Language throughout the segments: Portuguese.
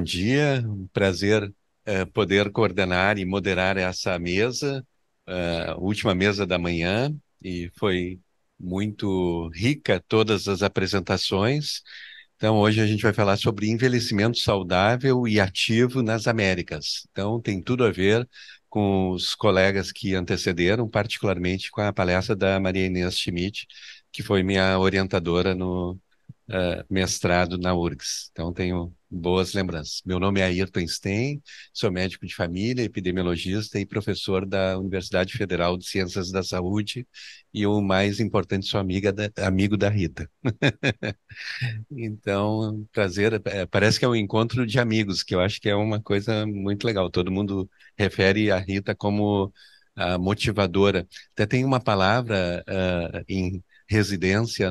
dia, um prazer poder coordenar e moderar essa mesa, última mesa da manhã, e foi muito rica todas as apresentações. Então, hoje a gente vai falar sobre envelhecimento saudável e ativo nas Américas. Então, tem tudo a ver com os colegas que antecederam, particularmente com a palestra da Maria Inês Schmidt, que foi minha orientadora no mestrado na URGS. Então, tenho boas lembranças. Meu nome é Ayrton Stein, sou médico de família, epidemiologista e professor da Universidade Federal de Ciências da Saúde e o mais importante, sou amigo da Rita. Então, prazer, parece que é um encontro de amigos, que eu acho que é uma coisa muito legal. Todo mundo refere a Rita como a motivadora. Até tem uma palavra em residência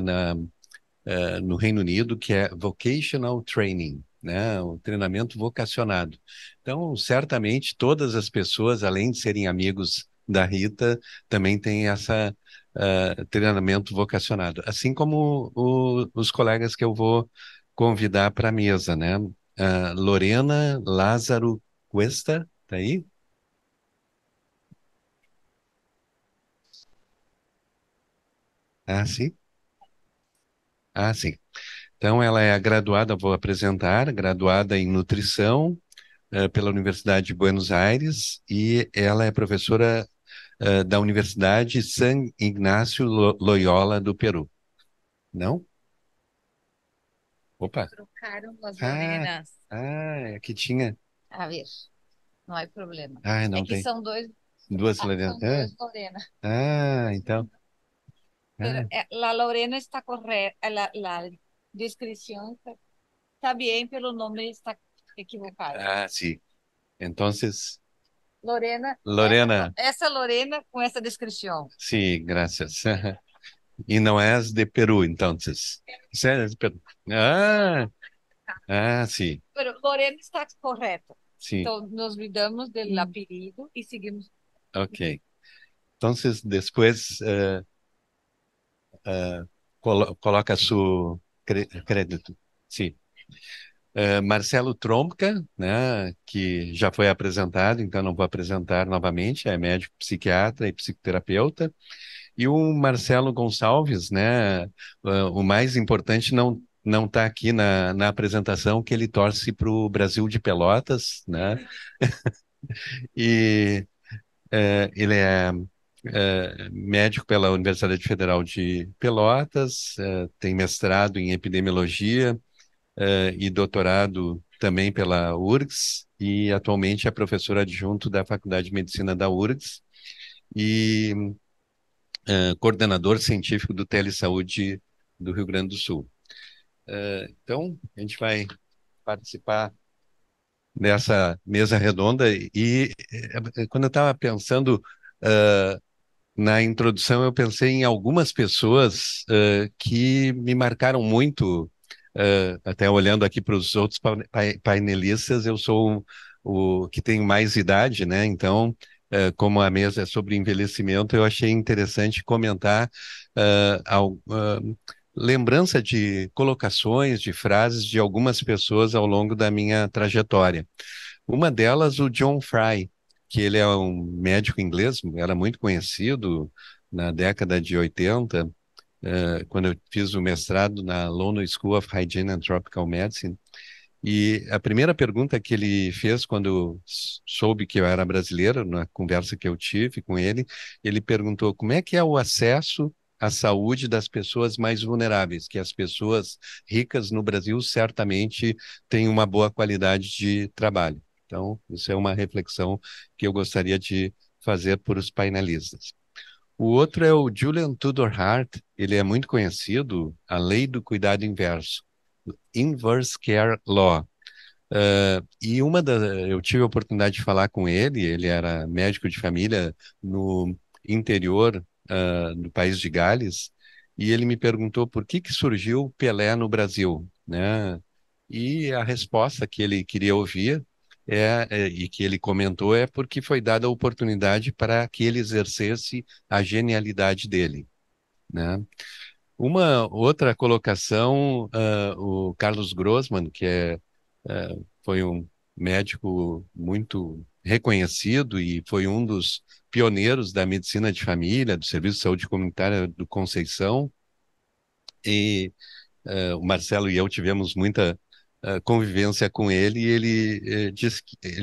no Reino Unido, que é vocational training, né? O treinamento vocacionado. Então, certamente, todas as pessoas, além de serem amigos da Rita, também têm essa treinamento vocacionado. Assim como os colegas que eu vou convidar para a mesa, né? Lorena Lázaro Cuesta, tá aí? Ah, sim. Ah, sim. Então, ela é a graduada, vou apresentar, graduada em nutrição, pela Universidade de Buenos Aires e ela é professora da Universidade San Ignacio Loyola do Peru. Não? Opa. Trocaram as Ah, Lorenas. aqui tinha. A ver, não há problema. Ah, É não que tem. são dois, Duas Lorena. são dois Lorena. Então. Pero Ah, la Lorena está correcta, la descripción está bien, pero el nombre está equivocado. sim. Então, Lorena, Lorena, essa Lorena com essa descrição. sim, graças. E não és de Peru, então. Você é de Peru. Ah, sim, Pero Lorena está correta. sim, Então, nos olvidamos do apelido e seguimos. ok. Então, depois coloca seu crédito. Sim. Marcelo Tromka, né, que já foi apresentado, então não vou apresentar novamente, é médico psiquiatra e psicoterapeuta. E o Marcelo Gonçalves, né, o mais importante não está aqui na apresentação, que ele torce para o Brasil de Pelotas, né, e ele é médico pela Universidade Federal de Pelotas, tem mestrado em epidemiologia, e doutorado também pela URGS e atualmente é professor adjunto da Faculdade de Medicina da URGS e coordenador científico do Telesaúde do Rio Grande do Sul. Então, a gente vai participar dessa mesa redonda e quando eu estava pensando na introdução, eu pensei em algumas pessoas que me marcaram muito, até olhando aqui para os outros painelistas, eu sou o que tem mais idade, né? Então, como a mesa é sobre envelhecimento, eu achei interessante comentar lembrança de colocações, de frases de algumas pessoas ao longo da minha trajetória. Uma delas, o John Fry, que ele é um médico inglês, era muito conhecido na década de 80, quando eu fiz o mestrado na London School of Hygiene and Tropical Medicine. E a primeira pergunta que ele fez quando soube que eu era brasileiro, na conversa que eu tive com ele perguntou como é que é o acesso à saúde das pessoas mais vulneráveis, que as pessoas ricas no Brasil certamente têm uma boa qualidade de trabalho. Então, isso é uma reflexão que eu gostaria de fazer por os painelistas. O outro é o Julian Tudor Hart, ele é muito conhecido, a lei do cuidado inverso, Inverse Care Law. E eu tive a oportunidade de falar com ele, ele era médico de família no interior, do país de Gales, e ele me perguntou por que surgiu o Pelé no Brasil, né? E a resposta que ele queria ouvir e que ele comentou é porque foi dada a oportunidade para que ele exercesse a genialidade dele, né? Uma outra colocação, o Carlos Grossman, que é foi um médico muito reconhecido e foi um dos pioneiros da medicina de família, do Serviço de Saúde Comunitária do Conceição. E o Marcelo e eu tivemos muita convivência com ele e ele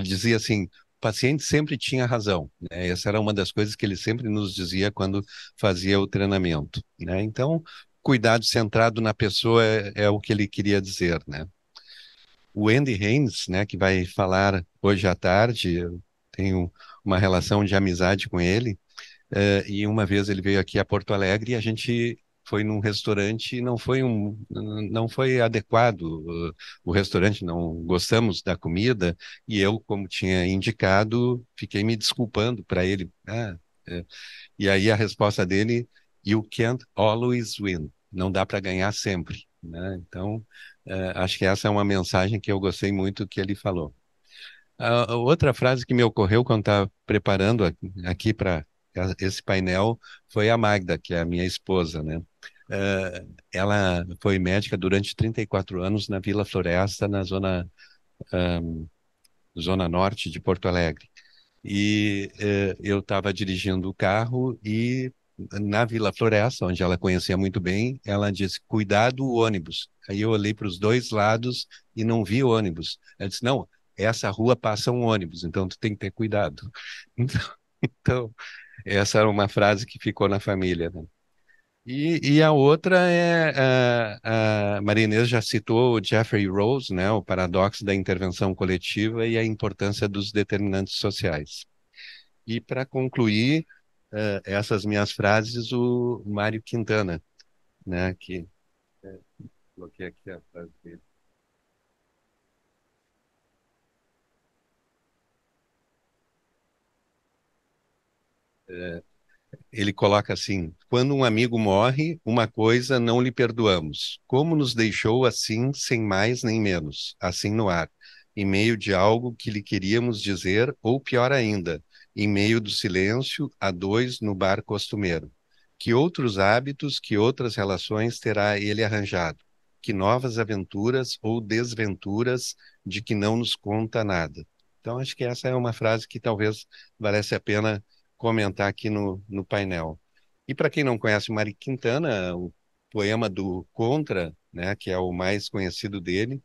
dizia assim, o paciente sempre tinha razão, né? Essa era uma das coisas que ele sempre nos dizia quando fazia o treinamento, né? Então, cuidado centrado na pessoa é o que ele queria dizer, né? O Andy Haynes, né, que vai falar hoje à tarde, eu tenho uma relação de amizade com ele, e uma vez ele veio aqui a Porto Alegre e a gente foi num restaurante e não foi adequado o restaurante, não gostamos da comida e eu, como tinha indicado, fiquei me desculpando para ele. E aí a resposta dele, you can't always win. Não dá para ganhar sempre, né? Então, acho que essa é uma mensagem que eu gostei muito que ele falou. A outra frase que me ocorreu quando estava preparando aqui para esse painel foi a Magda, que é a minha esposa, né? Ela foi médica durante 34 anos na Vila Floresta, na zona norte de Porto Alegre. E eu estava dirigindo o carro e na Vila Floresta, onde ela conhecia muito bem, ela disse: Cuidado o ônibus. Aí eu olhei para os dois lados e não vi o ônibus. Ela disse: Não, essa rua passa um ônibus, então tu tem que ter cuidado. Então, essa era uma frase que ficou na família, né? E a outra é, a Maria Inês já citou o Jeffrey Rose, né, o paradoxo da intervenção coletiva e a importância dos determinantes sociais. E para concluir essas minhas frases, o Mário Quintana, né, que coloquei aqui a frase dele. Ele coloca assim: quando um amigo morre, uma coisa não lhe perdoamos. Como nos deixou assim, sem mais nem menos, assim no ar, em meio de algo que lhe queríamos dizer, ou pior ainda, em meio do silêncio, a dois no bar costumeiro. Que outros hábitos, que outras relações terá ele arranjado? Que novas aventuras ou desventuras de que não nos conta nada? Então, acho que essa é uma frase que talvez valesse a pena comentar aqui no painel. E para quem não conhece o Mário Quintana, o poema do Contra, né, que é o mais conhecido dele,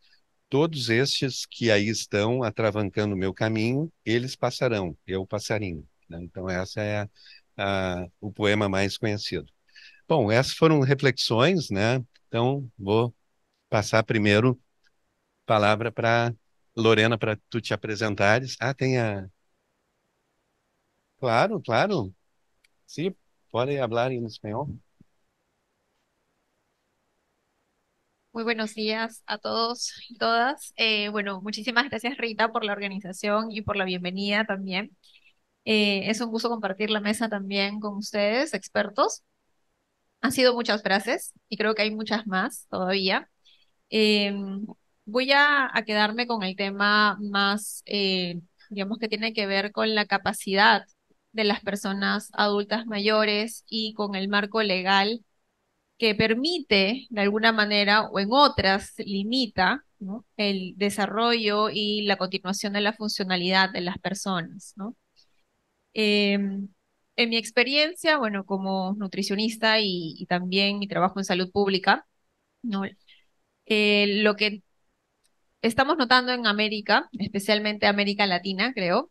todos estes que aí estão atravancando o meu caminho, eles passarão, eu passarinho, né? Então essa é o poema mais conhecido. Bom, essas foram reflexões, né? Então vou passar primeiro a palavra para Lorena para tu te apresentares. Ah, tem a... Claro, claro. Sí, puede hablar en español. Muy buenos días a todos y todas. Bueno, muchísimas gracias Rita por la organización y por la bienvenida también. Es un gusto compartir la mesa también con ustedes, expertos. Han sido muchas frases y creo que hay muchas más todavía. Eh, Voy a quedarme con el tema más, digamos, que tiene que ver con la capacidad de las personas adultas mayores y con el marco legal que permite, de alguna manera, o en otras limita, ¿no?, el desarrollo y la continuación de la funcionalidad de las personas, ¿no? En mi experiencia, bueno, como nutricionista y también mi trabajo en salud pública, ¿no? Lo que estamos notando en América, especialmente América Latina, creo,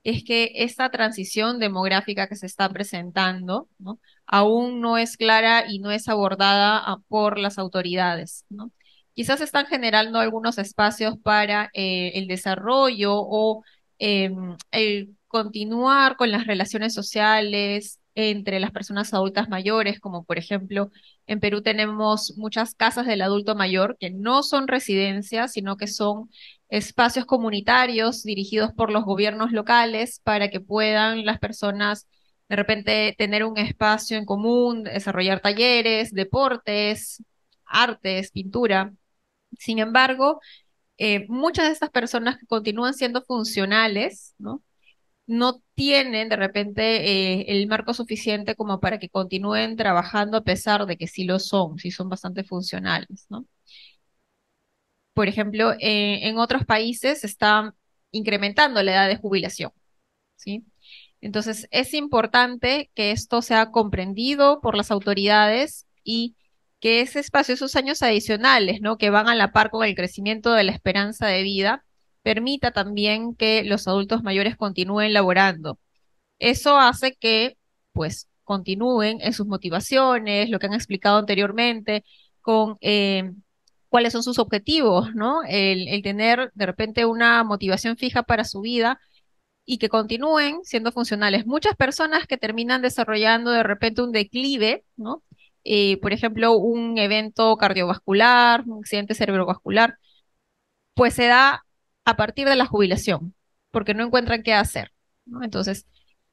es que esta transición demográfica que se está presentando, ¿no?, aún no es clara y no es abordada por las autoridades, ¿no? Quizás están generando algunos espacios para el desarrollo o el continuar con las relaciones sociales entre las personas adultas mayores, como por ejemplo en Perú tenemos muchas casas del adulto mayor que no son residencias, sino que son espacios comunitarios dirigidos por los gobiernos locales para que puedan las personas de repente tener un espacio en común, desarrollar talleres, deportes, artes, pintura. Sin embargo, muchas de estas personas que continúan siendo funcionales, ¿no?, no tienen de repente el marco suficiente como para que continúen trabajando a pesar de que sí lo son, sí son bastante funcionales, ¿no? por ejemplo, en otros países se está incrementando la edad de jubilación, ¿sí? Entonces, es importante que esto sea comprendido por las autoridades y que ese espacio, esos años adicionales, ¿no? Que van a la par con el crecimiento de la esperanza de vida, permita también que los adultos mayores continúen laborando. Eso hace que, pues, continúen en sus motivaciones, lo que han explicado anteriormente, con cuáles son sus objetivos, ¿no? El tener de repente una motivación fija para su vida y que continúen siendo funcionales. Muchas personas que terminan desarrollando de repente un declive, ¿no? Por ejemplo, un evento cardiovascular, un accidente cerebrovascular, pues se da a partir de la jubilación, porque no encuentran qué hacer, ¿no? Entonces,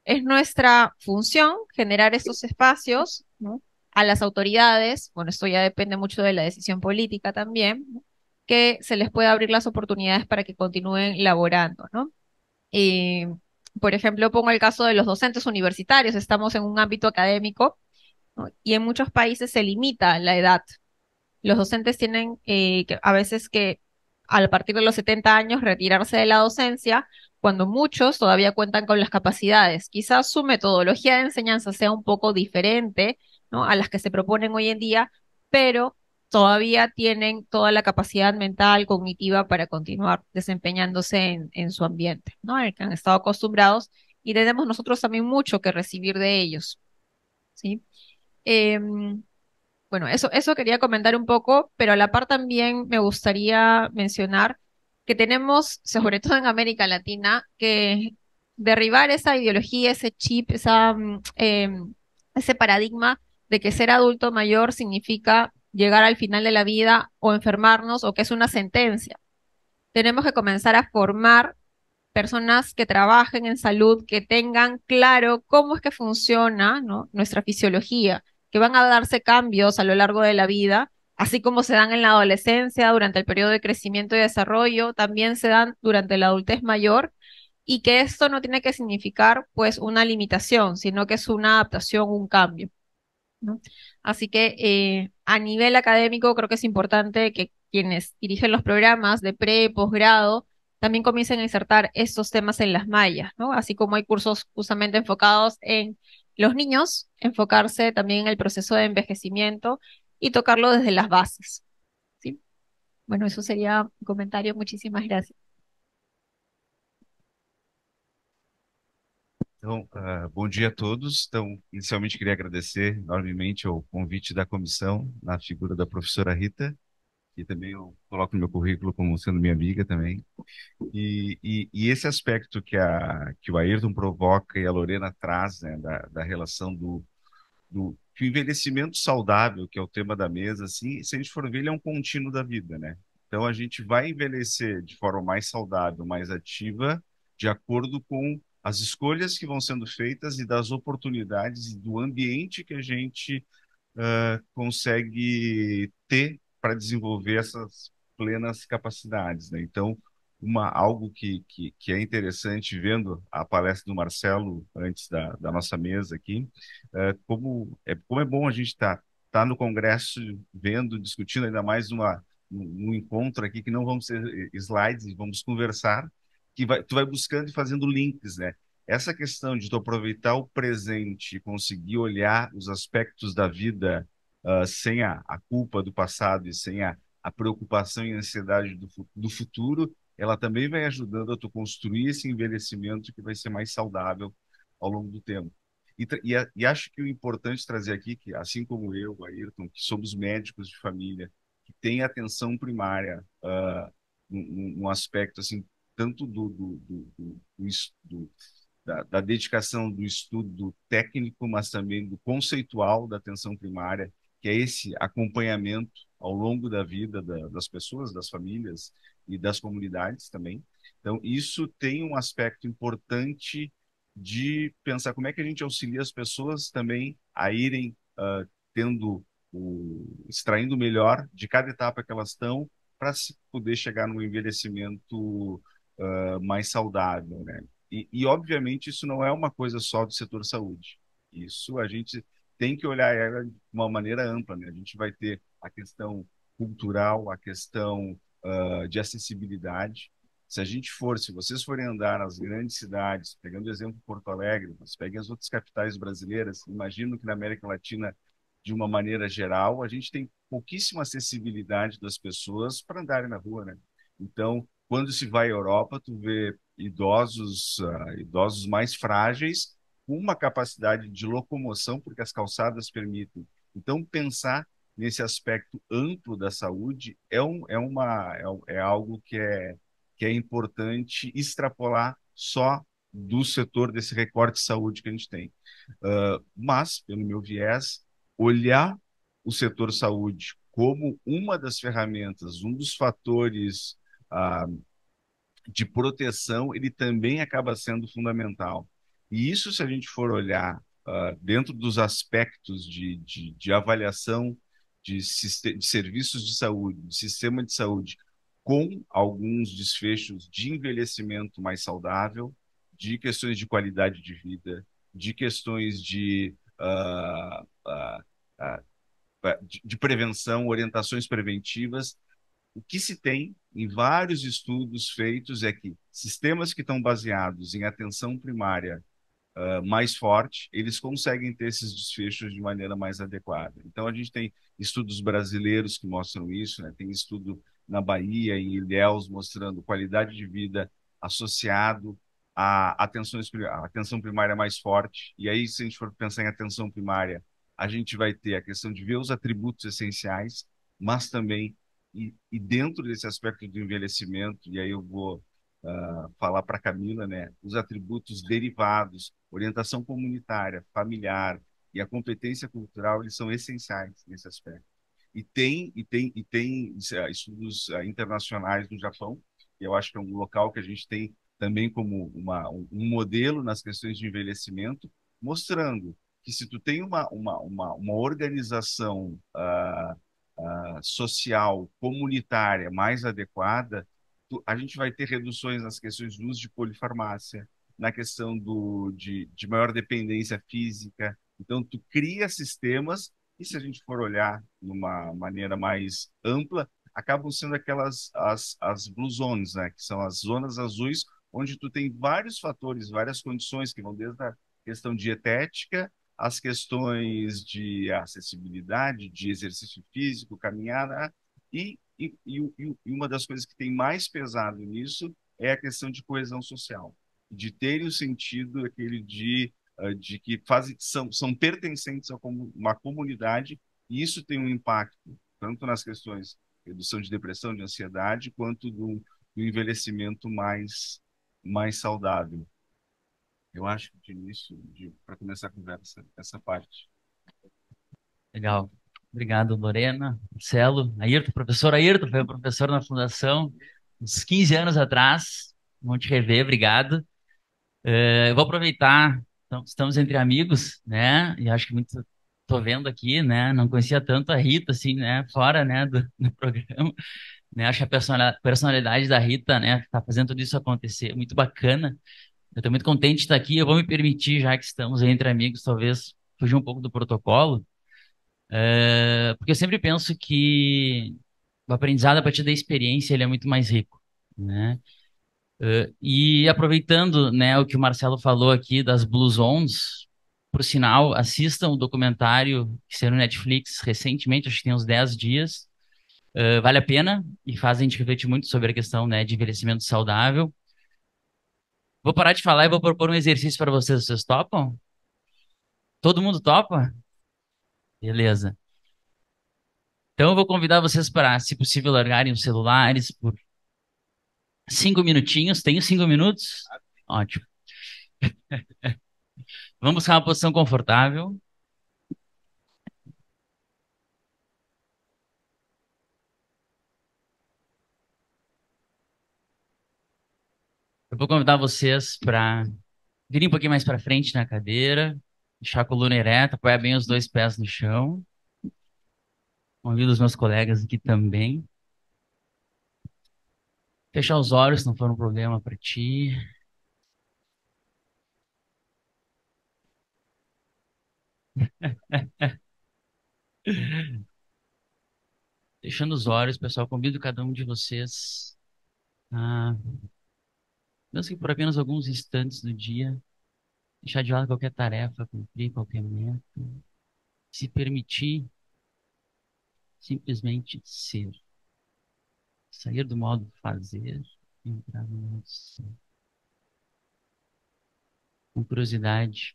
es nuestra función generar estos espacios, ¿no? A las autoridades, bueno, esto ya depende mucho de la decisión política también, ¿no? Que se les pueda abrir las oportunidades para que continúen laborando, ¿no? Eh, por ejemplo, pongo el caso de los docentes universitarios, estamos en un ámbito académico, ¿no? Y en muchos países se limita la edad. Los docentes tienen a veces que a partir de los 70 años retirarse de la docencia, cuando muchos todavía cuentan con las capacidades. Quizás su metodología de enseñanza sea un poco diferente, ¿no? A las que se proponen hoy en día, pero todavía tienen toda la capacidad mental, cognitiva para continuar desempeñándose en su ambiente, ¿no? En el que han estado acostumbrados y tenemos nosotros también mucho que recibir de ellos, ¿sí? Em, bueno, eso quería comentar un poco, pero a la par también me gustaría mencionar que tenemos, sobre todo en América Latina, que derribar esa ideología, ese chip, ese paradigma de que ser adulto mayor significa llegar al final de la vida o enfermarnos o que es una sentencia. Tenemos que comenzar a formar personas que trabajen en salud, que tengan claro cómo es que funciona, ¿no? Nuestra fisiología, que van a darse cambios a lo largo de la vida, así como se dan en la adolescencia, durante el periodo de crecimiento y desarrollo, también se dan durante la adultez mayor, y que esto no tiene que significar pues una limitación, sino que es una adaptación, un cambio, ¿no? Así que a nivel académico creo que es importante que quienes dirigen los programas de pre, posgrado, también comiencen a insertar estos temas en las mallas, ¿no? Así como hay cursos justamente enfocados en los niños, enfocarse también en el proceso de envejecimiento y tocarlo desde las bases, ¿sí? Bueno, eso sería un comentario. Muchísimas gracias. Então, bom dia a todos. Então, inicialmente queria agradecer enormemente o convite da comissão, na figura da professora Rita, que também eu coloco no meu currículo como sendo minha amiga também. E esse aspecto que o Ayrton provoca e a Lorena traz, né, da relação que o envelhecimento saudável, que é o tema da mesa, assim, se a gente for ver, ele é um contínuo da vida, né? Então a gente vai envelhecer de forma mais saudável, mais ativa, de acordo com as escolhas que vão sendo feitas e das oportunidades e do ambiente que a gente consegue ter para desenvolver essas plenas capacidades, né? Então, algo que é interessante vendo a palestra do Marcelo antes da nossa mesa aqui, como é bom a gente tá no Congresso vendo, discutindo ainda mais um encontro aqui que não vamos ser slides, vamos conversar, tu vai buscando e fazendo links, né? Essa questão de tu aproveitar o presente e conseguir olhar os aspectos da vida sem a culpa do passado e sem a preocupação e ansiedade do futuro, ela também vai ajudando a tu construir esse envelhecimento que vai ser mais saudável ao longo do tempo. E acho que o importante trazer aqui, que assim como eu, Ayrton, que somos médicos de família, que tem atenção primária, um aspecto assim, tanto da dedicação do estudo técnico, mas também do conceitual da atenção primária, que é esse acompanhamento ao longo da vida das pessoas, das famílias e das comunidades também. Então, isso tem um aspecto importante de pensar como é que a gente auxilia as pessoas também a irem extraindo o melhor de cada etapa que elas estão para se poder chegar no envelhecimento mais saudável, né? Obviamente, isso não é uma coisa só do setor saúde. Isso a gente tem que olhar ela de uma maneira ampla, né? A gente vai ter a questão cultural, a questão de acessibilidade. Se vocês forem andar nas grandes cidades, pegando o exemplo de Porto Alegre, mas peguem as outras capitais brasileiras, imagino que na América Latina, de uma maneira geral, a gente tem pouquíssima acessibilidade das pessoas para andarem na rua, né? Então, quando se vai à Europa, tu vê idosos mais frágeis, com uma capacidade de locomoção, porque as calçadas permitem. Então, pensar nesse aspecto amplo da saúde é algo que é importante extrapolar só do setor desse recorte de saúde que a gente tem. Mas, pelo meu viés, olhar o setor saúde como uma das ferramentas, um dos fatores ah, de proteção, ele também acaba sendo fundamental. E isso, se a gente for olhar dentro dos aspectos de avaliação de serviços de saúde, de sistema de saúde, com alguns desfechos de envelhecimento mais saudável, de questões de qualidade de vida, de questões de prevenção, orientações preventivas, o que se tem em vários estudos feitos é que sistemas que estão baseados em atenção primária mais forte, eles conseguem ter esses desfechos de maneira mais adequada. Então, a gente tem estudos brasileiros que mostram isso, né? Tem estudo na Bahia, em Ilhéus, mostrando qualidade de vida associado à atenção primária mais forte. E aí, se a gente for pensar em atenção primária, a gente vai ter a questão de ver os atributos essenciais, mas também, e dentro desse aspecto do envelhecimento, e aí eu vou falar para a Camila, né, os atributos derivados, orientação comunitária, familiar e a competência cultural, eles são essenciais nesse aspecto. E tem estudos internacionais no Japão, que eu acho que é um local que a gente tem também como um modelo nas questões de envelhecimento, mostrando que se tu tem uma organização social, comunitária mais adequada, a gente vai ter reduções nas questões do uso de polifarmácia, na questão de maior dependência física. Então, tu cria sistemas, e se a gente for olhar de uma maneira mais ampla, acabam sendo as blue zones, né? Que são as zonas azuis, onde tu tem vários fatores, várias condições que vão desde a questão dietética, as questões de acessibilidade, de exercício físico, caminhada, e uma das coisas que tem mais pesado nisso é a questão de coesão social, de terem o sentido aquele de que são pertencentes a uma comunidade, e isso tem um impacto tanto nas questões de redução de depressão, de ansiedade, quanto do envelhecimento mais saudável. Eu acho que de início, para começar a conversa, essa parte. Legal. Obrigado, Lorena, Marcelo, Ayrton, professor Ayrton, foi professor na Fundação uns 15 anos atrás. Vamos te rever, obrigado. Eu vou aproveitar, então, estamos entre amigos, né? E acho que muito tô vendo aqui, né? Não conhecia tanto a Rita, assim, né? Fora, né, do programa, né? Acho que a personalidade da Rita, né? Tá fazendo tudo isso acontecer, muito bacana. Eu tô muito contente de estar aqui. Eu vou me permitir, já que estamos entre amigos, talvez fugir um pouco do protocolo. Porque eu sempre penso que o aprendizado a partir da experiência ele é muito mais rico, né? E aproveitando, né, o que o Marcelo falou aqui das Blue Zones, por sinal, assistam o documentário que saiu no Netflix recentemente, acho que tem uns 10 dias. Vale a pena e faz a gente refletir muito sobre a questão, né, de envelhecimento saudável. Vou parar de falar e vou propor um exercício para vocês. Vocês topam? Todo mundo topa? Beleza. Então eu vou convidar vocês para, se possível, largarem os celulares por 5 minutinhos. Tenho 5 minutos? Ótimo. Vamos buscar uma posição confortável. Eu vou convidar vocês para virem um pouquinho mais para frente na cadeira, deixar a coluna ereta, apoiar bem os dois pés no chão. Convido os meus colegas aqui também. Fechar os olhos se não for um problema para ti. Fechando os olhos, pessoal, convido cada um de vocês a, mesmo que por apenas alguns instantes do dia, deixar de lado qualquer tarefa, cumprir qualquer meta, se permitir simplesmente ser, sair do modo fazer e entrar no modo ser. Com curiosidade,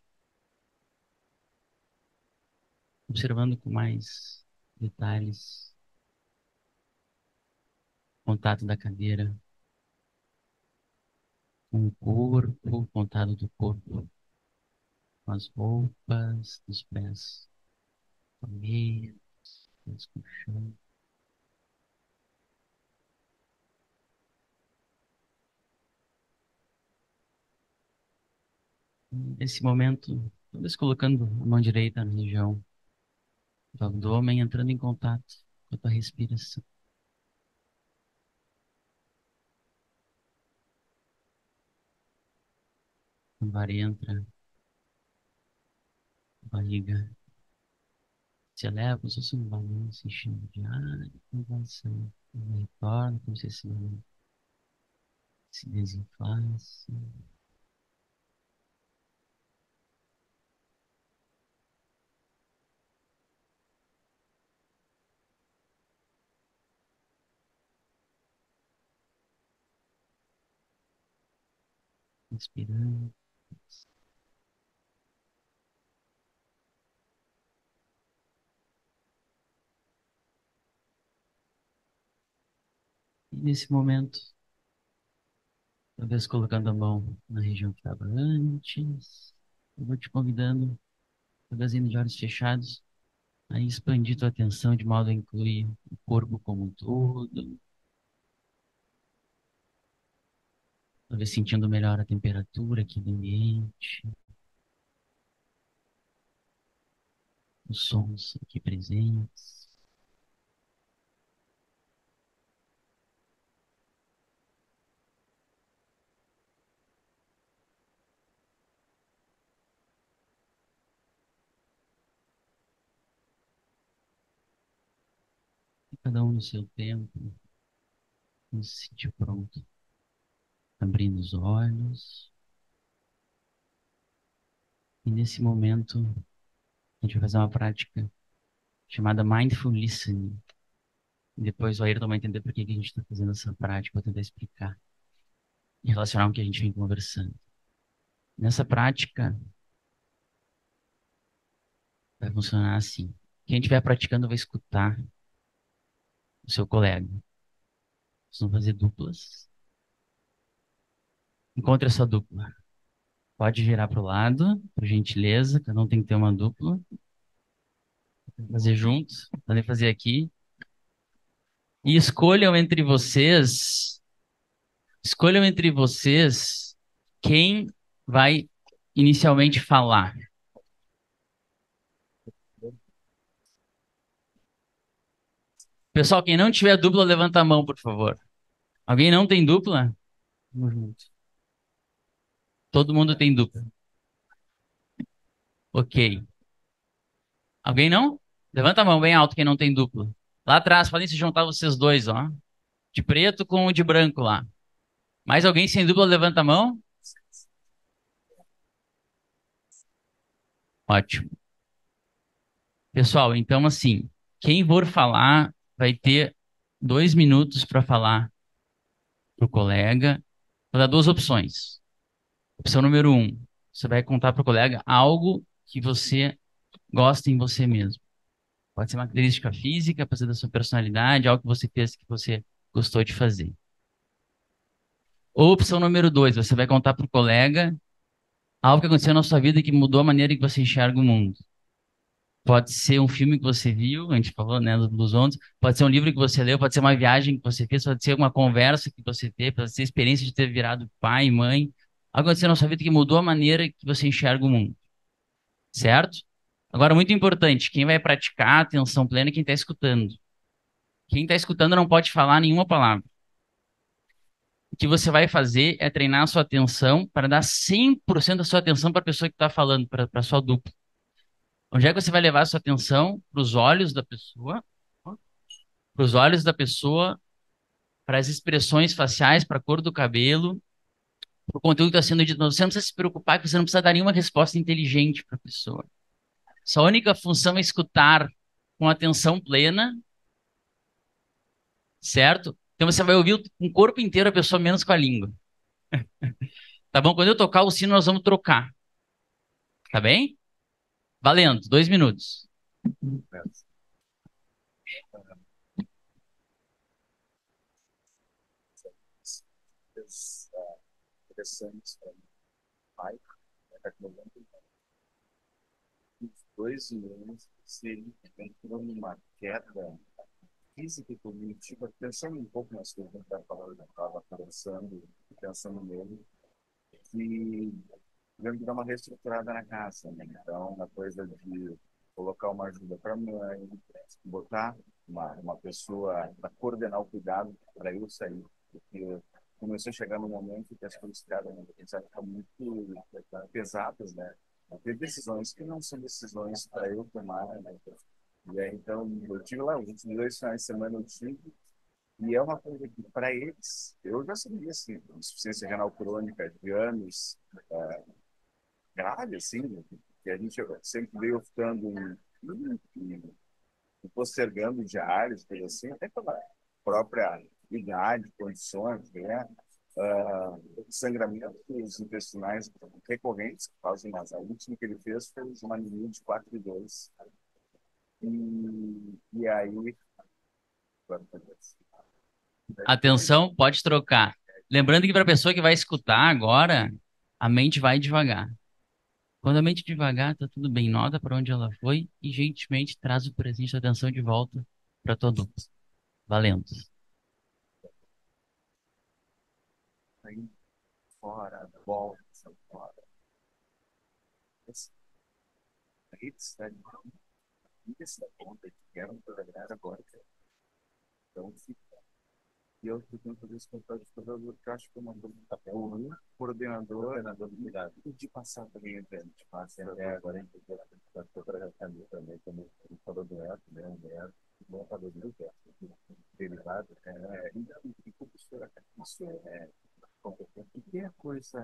observando com mais detalhes o contato da cadeira com o corpo, contato do corpo com as roupas, dos pés, com a meia, pés com o chão. Nesse momento, talvez colocando a mão direita na região do abdômen, entrando em contato com a tua respiração. O ar entra, a barriga se eleva, como se fosse um balão se enchendo de ar, e avançando. E retorna, como se esse balão se desinflasse. Inspirando. E nesse momento, talvez colocando a mão na região que estava antes, eu vou te convidando, talvez indo de olhos fechados, a expandir tua atenção de modo a incluir o corpo como um todo, talvez sentindo melhor a temperatura aqui do ambiente, os sons aqui presentes. E cada um no seu tempo, quando se sentir pronto, abrindo os olhos. E nesse momento, a gente vai fazer uma prática chamada Mindful Listening. E depois o Ayrton vai entender por que que a gente está fazendo essa prática, vou tentar explicar e relacionar com o que a gente vem conversando. Nessa prática, vai funcionar assim. Quem estiver praticando vai escutar o seu colega. Vocês vão fazer duplas. Encontre a sua dupla. Pode girar para o lado, por gentileza. Cada um tem que ter uma dupla. Fazer juntos. Podem fazer aqui. E escolham entre vocês quem vai inicialmente falar. Pessoal, quem não tiver dupla, levanta a mão, por favor. Alguém não tem dupla? Vamos junto. Todo mundo tem dupla. Ok. Alguém não? Levanta a mão bem alto quem não tem dupla. Lá atrás, podem se juntar vocês dois, ó. De preto com o de branco lá. Mais alguém sem dupla, levanta a mão. Ótimo. Pessoal, então assim, quem for falar vai ter 2 minutos para falar pro colega. Vou dar duas opções. Opção número 1, você vai contar pro colega algo que você gosta em você mesmo. Pode ser uma característica física, pode ser da sua personalidade, algo que você fez que você gostou de fazer. Ou opção número 2, você vai contar pro colega algo que aconteceu na sua vida e que mudou a maneira que você enxerga o mundo. Pode ser um filme que você viu, a gente falou, né, dos Ondas, pode ser um livro que você leu, pode ser uma viagem que você fez, pode ser uma conversa que você teve, pode ser a experiência de ter virado pai, mãe, algo aconteceu na sua vida que mudou a maneira que você enxerga o mundo, certo? Agora, muito importante, quem vai praticar a atenção plena é quem está escutando. Quem está escutando não pode falar nenhuma palavra. O que você vai fazer é treinar a sua atenção para dar 100% da sua atenção para a pessoa que está falando, para a sua dupla. Onde é que você vai levar a sua atenção? Para os olhos da pessoa, para para os olhos da pessoa, para as expressões faciais, para a cor do cabelo, para o conteúdo que está sendo dito. Você não precisa se preocupar, que você não precisa dar nenhuma resposta inteligente para a pessoa. Sua única função é escutar com atenção plena, certo? Então você vai ouvir com o corpo inteiro a pessoa, menos com a língua. Tá bom? Quando eu tocar o sino, nós vamos trocar. Tá bem? Valendo, 2 minutos. Interessantes para mim. Pai, os 2 meses, se ele entrou numa queda física e cognitiva, pensando um pouco nas coisas que a gente estava conversando, pensando nele, que tivemos que dar uma reestruturada na casa, né? Então, uma coisa de colocar uma ajuda para a mãe, botar uma pessoa para coordenar o cuidado para eu sair, porque começou a chegar no momento que as coisas ficaram muito pesadas, né? Ter decisões que não são decisões para eu tomar, né? E aí, então, eu tive lá, os últimos 2 finais de semana eu tive, e é uma coisa que, para eles, eu já sabia, assim, insuficiência renal crônica de anos, grave, assim, né? Que a gente sempre veio ficando postergando diários, coisa assim, até pela própria idade, condições, né? Sangramentos intestinais recorrentes que fazem mais. A última que ele fez foi uma anemia de 4,2. E aí, Atenção, pode trocar. Lembrando que para a pessoa que vai escutar agora, a mente vai devagar. Quando a mente devagar, tá tudo bem. Nota para onde ela foi e gentilmente traz o presente da atenção de volta para todo mundo. Valendo. aí fora, volta, fora. Aí está essa conta que quero trabalhar agora. Então, e eu tento fazer esse contato de coordenador, que eu acho que é uma coisa que está bom, coordenador de cuidado. E de passar também, de passar agora a gente estou trabalhando também como falou do ERP, né? O ERP, bom falou do ERP, derivado, e professora, isso é competente. E que é coisa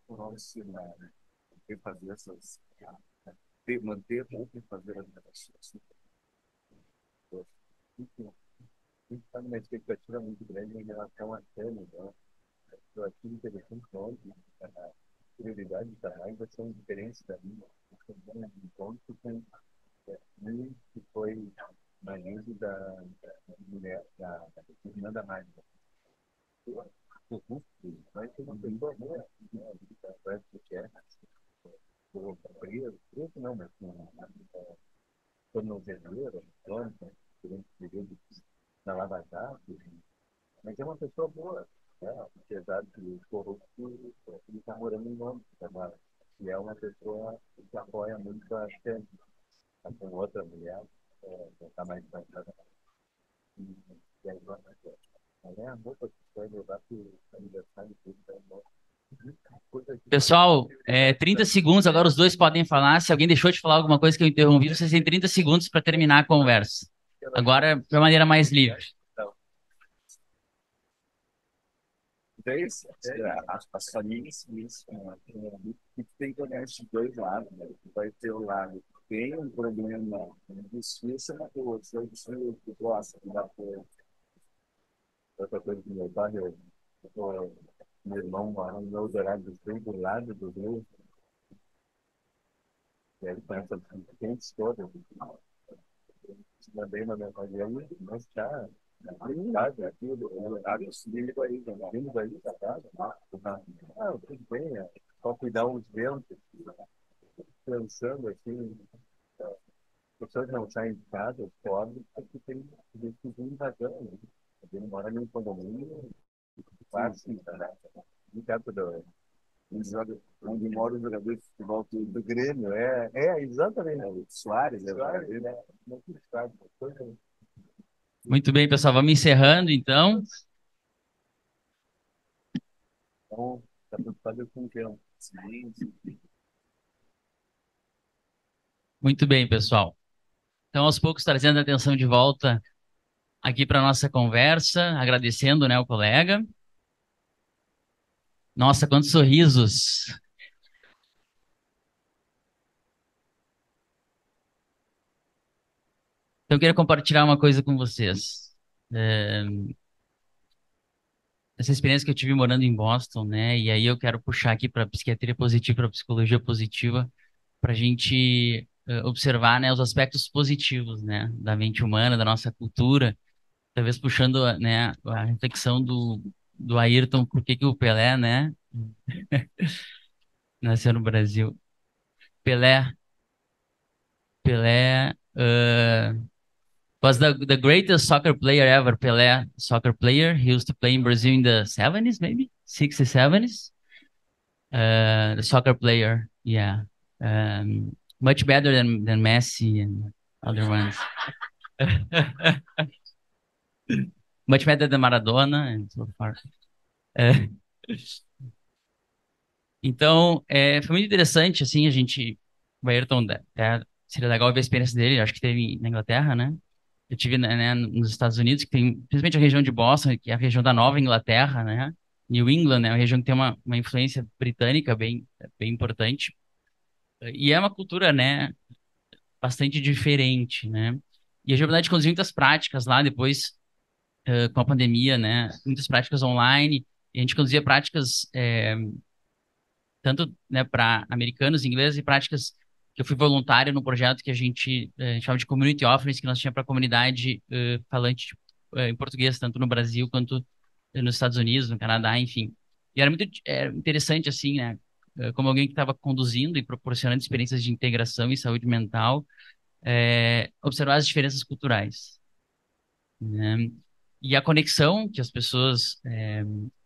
profissional, né? Tem que fazer essas, manter ou fazer as relações. Está numa expectativa muito grande em relação a Tânia, né? Eu acho interessante onde a prioridade da mais vai ser uma diferença da minha. Um encontro com mim, que foi marido da mulher, da irmã da Mário. O Rufo vai ser uma pessoa boa, né? Parece que é preso não, mas tornozeleiro, durante o período na Lava Jato, mas é uma pessoa boa, né? Apesar de corrupto, ele está morando em Londres agora. E é uma pessoa que apoia muito a Xande. Está com outra mulher, já está mais casada. E aí, é a roupa que foi levar para o aniversário dele, Pessoal, 30 segundos, agora os dois podem falar. Se alguém deixou de falar alguma coisa que eu interrompi, vocês têm 30 segundos para terminar a conversa. Agora, de uma maneira mais livre. Então, as famílias que tem que olhar esses dois lados, né? Vai ter o lado que tem um problema de justiça, mas o outro é o que gosta de dar apoio. Outra coisa que meu pai, meu irmão mora no Eldorado do lado do Rio, e aí conhece as quentes todas. Mandei uma mensagem aí, mas tá. Casa, aqui, vindo aí, vindo aí da casa. Tudo bem, só cuidar uns ventos, pensando assim, pessoas não saem de casa, pobres, porque tem gente que vem invasando, né? Ele mora num condomínio, quase, né? No campo onde mora o jogador de futebol do Grêmio, exatamente. O Soares, né? Muito bem, pessoal, vamos encerrando então. Então, está preocupado com o tempo. Muito bem, pessoal. Então, aos poucos, trazendo a atenção de volta aqui para nossa conversa, agradecendo, né, o colega. Nossa, quantos sorrisos! Então, eu queria compartilhar uma coisa com vocês. É, essa experiência que eu tive morando em Boston, né? E aí eu quero puxar aqui para psiquiatria positiva, para psicologia positiva, para a gente observar, né, os aspectos positivos, né, da mente humana, da nossa cultura. Talvez puxando, né, a reflexão do Ayrton, por que que o Pelé, né, nasceu no Brasil. Pelé, Pelé was the greatest soccer player ever. Pelé, soccer player. He used to play in Brazil in the 70s, maybe 60s, 70s. The soccer player, yeah. Much better than Messi and other ones. Much better than Maradona and so far. É, então, foi muito interessante, assim, a gente, o Ayrton, seria legal ver a experiência dele, acho que teve na Inglaterra, né? Eu tive, né, nos Estados Unidos, que tem, principalmente a região de Boston, que é a região da Nova Inglaterra, né? New England, né? Uma região que tem uma influência britânica bem importante. E é uma cultura, né, bastante diferente, né? E a verdade conduziu muitas práticas lá, depois, com a pandemia, né? Muitas práticas online, e a gente conduzia práticas tanto, né, para americanos, ingleses e práticas que eu fui voluntário no projeto que a gente chama de Community Offerings, que nós tínhamos para a comunidade falante em português, tanto no Brasil quanto nos Estados Unidos, no Canadá, enfim. E era muito interessante, assim, né, como alguém que estava conduzindo e proporcionando experiências de integração e saúde mental, observar as diferenças culturais, né? E a conexão que as pessoas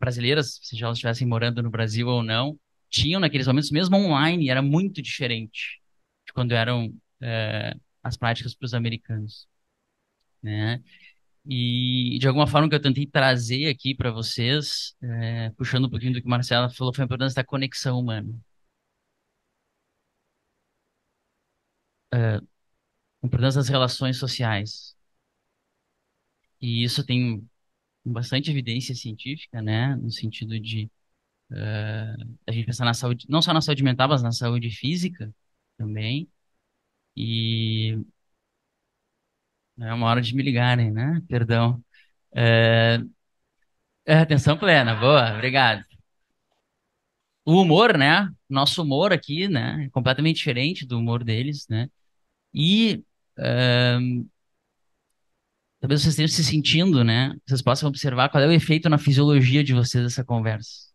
brasileiras, seja elas estivessem morando no Brasil ou não, tinham naqueles momentos, mesmo online, era muito diferente de quando eram as práticas para os americanos, né? E de alguma forma que eu tentei trazer aqui para vocês, puxando um pouquinho do que a Marcela falou, foi a importância da conexão humana, a importância das relações sociais. E isso tem bastante evidência científica, né? No sentido de a gente pensar na saúde, não só na saúde mental, mas na saúde física também. E é uma hora de me ligarem, né? Perdão. É, atenção plena, boa, obrigado. O humor, né? Nosso humor aqui, né? É completamente diferente do humor deles, né? E é, talvez vocês estejam se sentindo, né? Vocês possam observar qual é o efeito na fisiologia de vocês dessa conversa.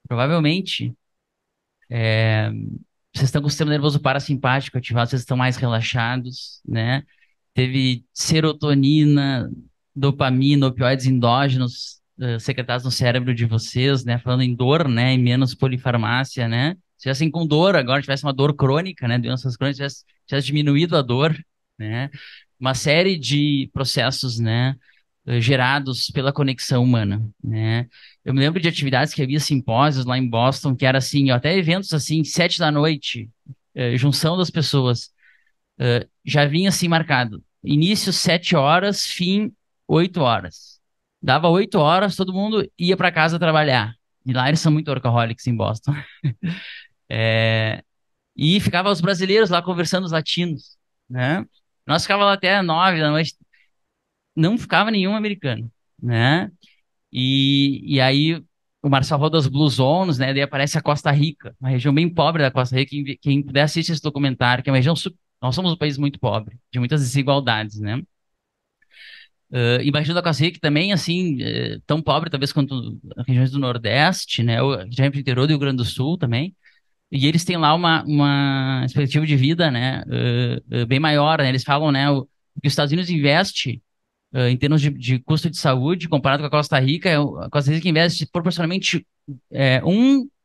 Provavelmente, vocês estão com o sistema nervoso parasimpático ativado, vocês estão mais relaxados, né? Teve serotonina, dopamina, opioides endógenos secretados no cérebro de vocês, né? Falando em dor, né? E menos polifarmácia, né? Se tivessem com dor agora, tivesse uma dor crônica, né? Doenças crônicas, tivesse diminuído a dor, né? Uma série de processos, né? Gerados pela conexão humana, né? Eu me lembro de atividades que havia simpósios lá em Boston, que era assim, ó, até eventos assim, 7 da noite, junção das pessoas, já vinha assim marcado. Início 7 horas, fim 8 horas. Dava 8 horas, todo mundo ia para casa trabalhar. E lá eles são muito workaholics em Boston. E ficava os brasileiros lá conversando, os latinos, né? Nós ficava lá até 9 da noite, não ficava nenhum americano, né? E aí o Marcel falou das Blue Zones, né? Daí aparece a Costa Rica, uma região bem pobre da Costa Rica. Quem puder assistir esse documentário, que é uma região. Nós somos um país muito pobre, de muitas desigualdades, né? Imagino a Costa Rica também, assim, tão pobre talvez quanto as regiões do Nordeste, né? Ou região do interior do Rio Grande do Sul também. E eles têm lá uma expectativa de vida, né? Bem maior, né? Eles falam, né? O que os Estados Unidos investe em termos de custo de saúde, comparado com a Costa Rica, a Costa Rica investe proporcionalmente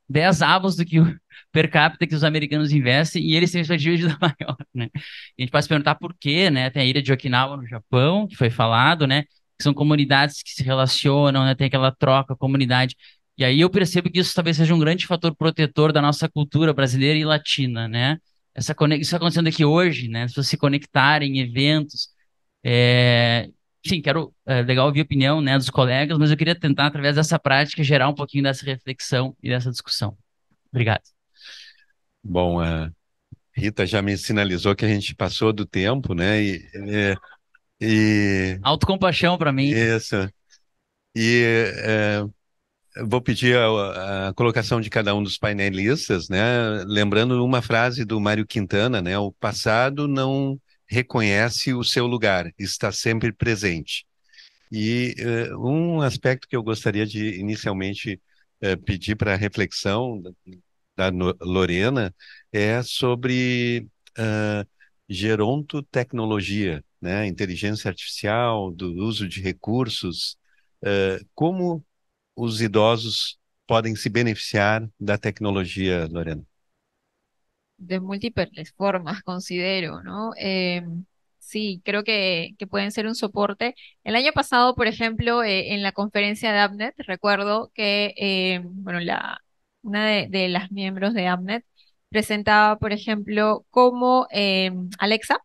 10 avos do que o per capita que os americanos investem, e eles têm uma expectativa de vida maior, né? E a gente pode se perguntar por quê, né? Tem a ilha de Okinawa no Japão, que foi falado, né? Que são comunidades que se relacionam, né? Tem aquela troca, comunidade. E aí eu percebo que isso talvez seja um grande fator protetor da nossa cultura brasileira e latina, né? isso acontecendo aqui hoje, né? As pessoas se conectarem em eventos. É, sim, legal ouvir a opinião, né, dos colegas, mas eu queria tentar, através dessa prática, gerar um pouquinho dessa reflexão e dessa discussão. Obrigado. Bom, a Rita já me sinalizou que a gente passou do tempo, né? E Autocompaixão para mim. isso. E eu vou pedir a colocação de cada um dos painelistas, né? Lembrando uma frase do Mário Quintana, né? O passado não reconhece o seu lugar, está sempre presente. E um aspecto que eu gostaria de inicialmente pedir para reflexão da Lorena é sobre gerontotecnologia, né? Inteligência artificial, do uso de recursos, como os idosos podem se beneficiar da tecnologia, Lorena? De múltiples formas, considero, ¿no? Sí, creo que pueden ser un soporte. El año pasado, por ejemplo, en la conferencia de Abnet, recuerdo que, bueno, una de las miembros de Abnet presentaba, por ejemplo, cómo Alexa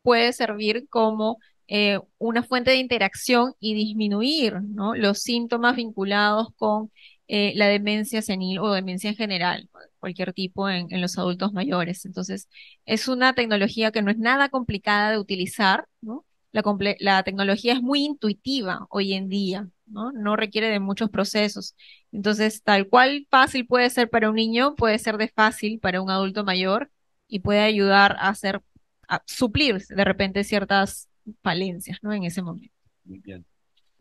puede servir como una fuente de interacción y disminuir, ¿no? Los síntomas vinculados con la demencia senil o demencia en general, ¿no? Cualquier tipo en los adultos mayores. Entonces, es una tecnología que no es nada complicada de utilizar, ¿no? La tecnología es muy intuitiva hoy en día, ¿no? No requiere de muchos procesos. Entonces, tal cual fácil puede ser para un niño, puede ser de fácil para un adulto mayor y puede ayudar a suplir de repente ciertas falencias, ¿no? En ese momento. Muy bien.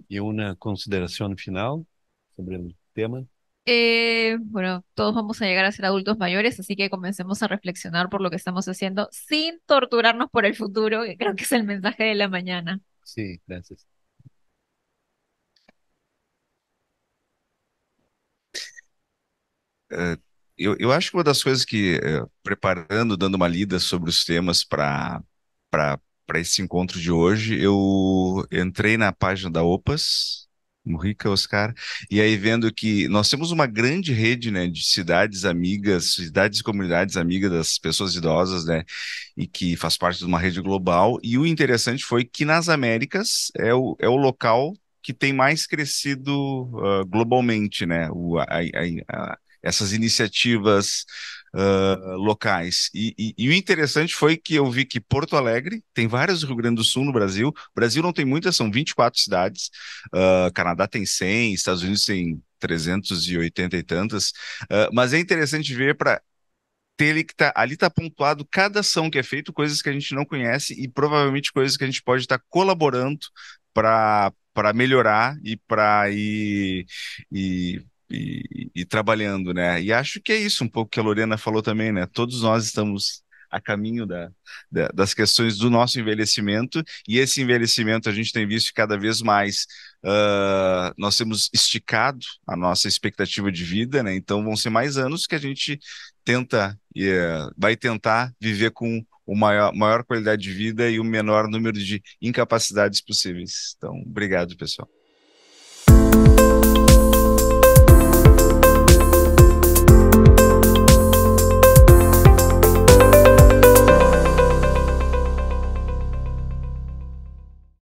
¿Y una consideración final sobre el tema? Bueno, todos vamos a llegar a ser adultos mayores, así que comencemos a reflexionar por lo que estamos haciendo sin torturarnos por el futuro, que creo que es el mensaje de la mañana. Sí, gracias. Eu acho que uma das coisas que, preparando, dando uma lida sobre os temas para esse encontro de hoje, eu entrei na página da OPAS, Mujica, Oscar, e aí vendo que nós temos uma grande rede, né, de cidades amigas, cidades e comunidades amigas das pessoas idosas, né, e que faz parte de uma rede global. E o interessante foi que nas Américas é o local que tem mais crescido globalmente, né, essas iniciativas locais. E o interessante foi que eu vi que Porto Alegre tem várias no Rio Grande do Sul no Brasil. O Brasil não tem muitas, são 24 cidades. Canadá tem 100, Estados Unidos tem 380 e tantas. Mas é interessante ver para ter ali tá pontuado cada ação que é feito, coisas que a gente não conhece e provavelmente coisas que a gente pode estar colaborando para melhorar e para ir e trabalhando, né? E acho que é isso um pouco que a Lorena falou também, né? Todos nós estamos a caminho das questões do nosso envelhecimento, e esse envelhecimento a gente tem visto cada vez mais. Nós temos esticado a nossa expectativa de vida, né? Então vão ser mais anos que a gente vai tentar viver com maior qualidade de vida e o menor número de incapacidades possíveis. Então, obrigado, pessoal.